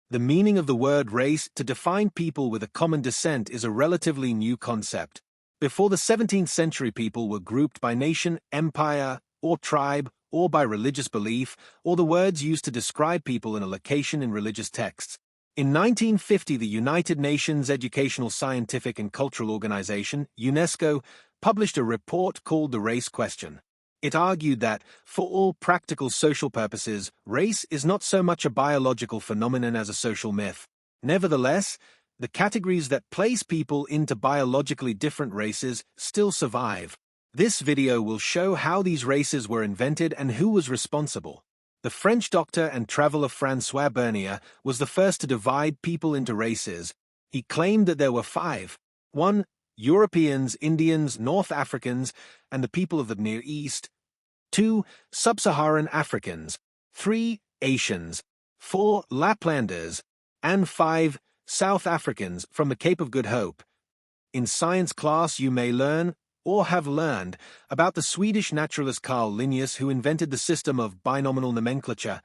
The meaning of the word race to define people with a common descent is a relatively new concept. Before the 17th century, people were grouped by nation, empire, or tribe, or by religious belief, or the words used to describe people in a location in religious texts. In 1950, the United Nations Educational, Scientific and Cultural Organization, UNESCO, published a report called The Race Question. It argued that, for all practical social purposes, race is not so much a biological phenomenon as a social myth. Nevertheless, the categories that place people into biologically different races still survive. This video will show how these races were invented and who was responsible. The French doctor and traveler François Bernier was the first to divide people into races. He claimed that there were 5. 1. Europeans, Indians, North Africans, and the people of the Near East. 2. Sub-Saharan Africans. 3. Asians. 4. Laplanders. And 5. South Africans from the Cape of Good Hope. In science class you may learn, or have learned, about the Swedish naturalist Carl Linnaeus, who invented the system of binominal nomenclature,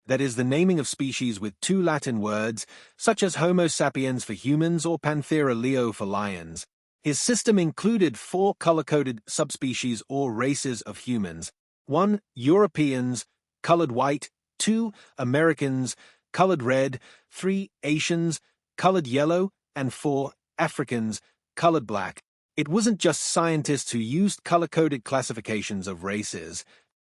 that is, the naming of species with 2 Latin words, such as Homo sapiens for humans or Panthera leo for lions. His system included 4 color-coded subspecies or races of humans. 1. Europeans, colored white. 2. Americans, colored red. 3. Asians, colored yellow. And 4. Africans, colored black. It wasn't just scientists who used color-coded classifications of races.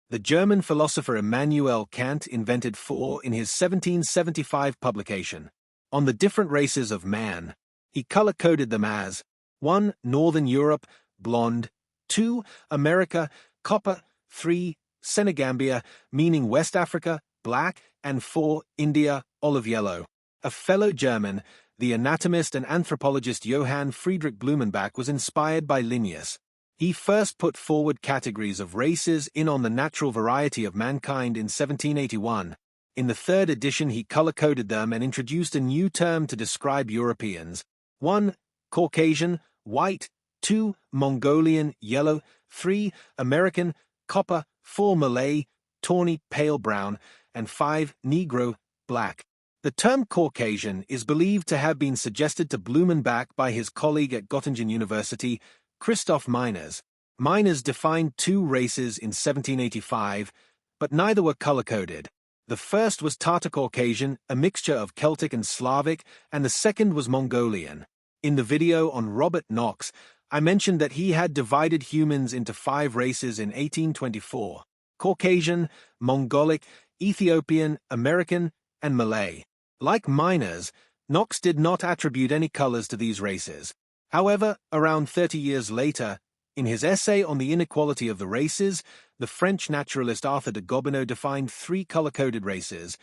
The German philosopher Immanuel Kant invented 4 in his 1775 publication, On the Different Races of Man. He color-coded them as 1. Northern Europe, blonde. 2. America, copper. 3. Senegambia, meaning West Africa, black. And 4. India, olive yellow. A fellow German, the anatomist and anthropologist Johann Friedrich Blumenbach, was inspired by Linnaeus. He first put forward categories of races in On the Natural Variety of Mankind in 1781. In the 3rd edition he color-coded them and introduced a new term to describe Europeans. 1. Caucasian, white. 2. Mongolian, yellow. 3. American, copper. 4. Malay, tawny, pale brown. And 5. Negro, black. The term Caucasian is believed to have been suggested to Blumenbach by his colleague at Göttingen University, Christoph Meiners. Meiners defined 2 races in 1785, but neither were color-coded. The first was Tatar-Caucasian, a mixture of Celtic and Slavic, and the second was Mongolian. In the video on Robert Knox, I mentioned that he had divided humans into 5 races in 1824: Caucasian, Mongolic, Ethiopian, American, and Malay. Like Meiners, Knox did not attribute any colors to these races. However, around 30 years later, in his essay on the inequality of the races, the French naturalist Arthur de Gobineau defined 3 color-coded races: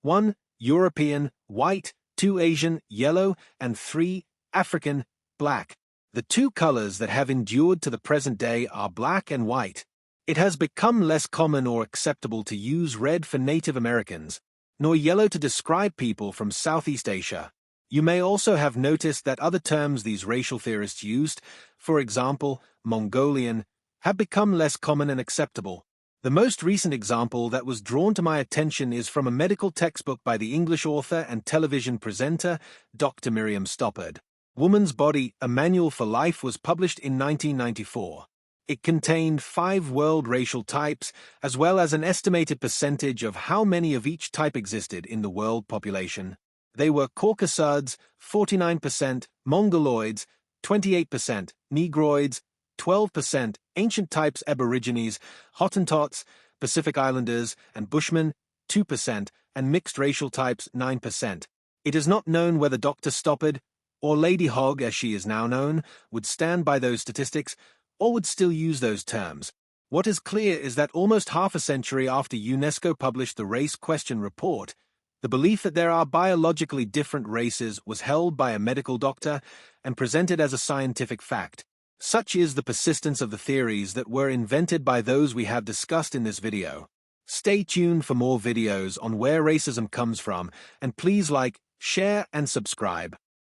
1. European, white. 2. Asian, yellow. And 3. African, black. The 2 colors that have endured to the present day are black and white. It has become less common or acceptable to use red for Native Americans, nor yellow to describe people from Southeast Asia. You may also have noticed that other terms these racial theorists used, for example, Mongolian, have become less common and acceptable. The most recent example that was drawn to my attention is from a medical textbook by the English author and television presenter, Dr. Miriam Stoppard. Woman's Body, A Manual for Life was published in 1994. It contained 5 world racial types, as well as an estimated percentage of how many of each type existed in the world population. They were Caucasids, 49%, Mongoloids, 28%, Negroids, 12%, ancient types Aborigines, Hottentots, Pacific Islanders, and Bushmen, 2%, and mixed racial types, 9%. It is not known whether Dr. Stoppard, or Lady Hogg as she is now known, would stand by those statistics, or would still use those terms. What is clear is that almost half a century after UNESCO published the Race Question report, the belief that there are biologically different races was held by a medical doctor and presented as a scientific fact. Such is the persistence of the theories that were invented by those we have discussed in this video. Stay tuned for more videos on where racism comes from, and please like, share, and subscribe.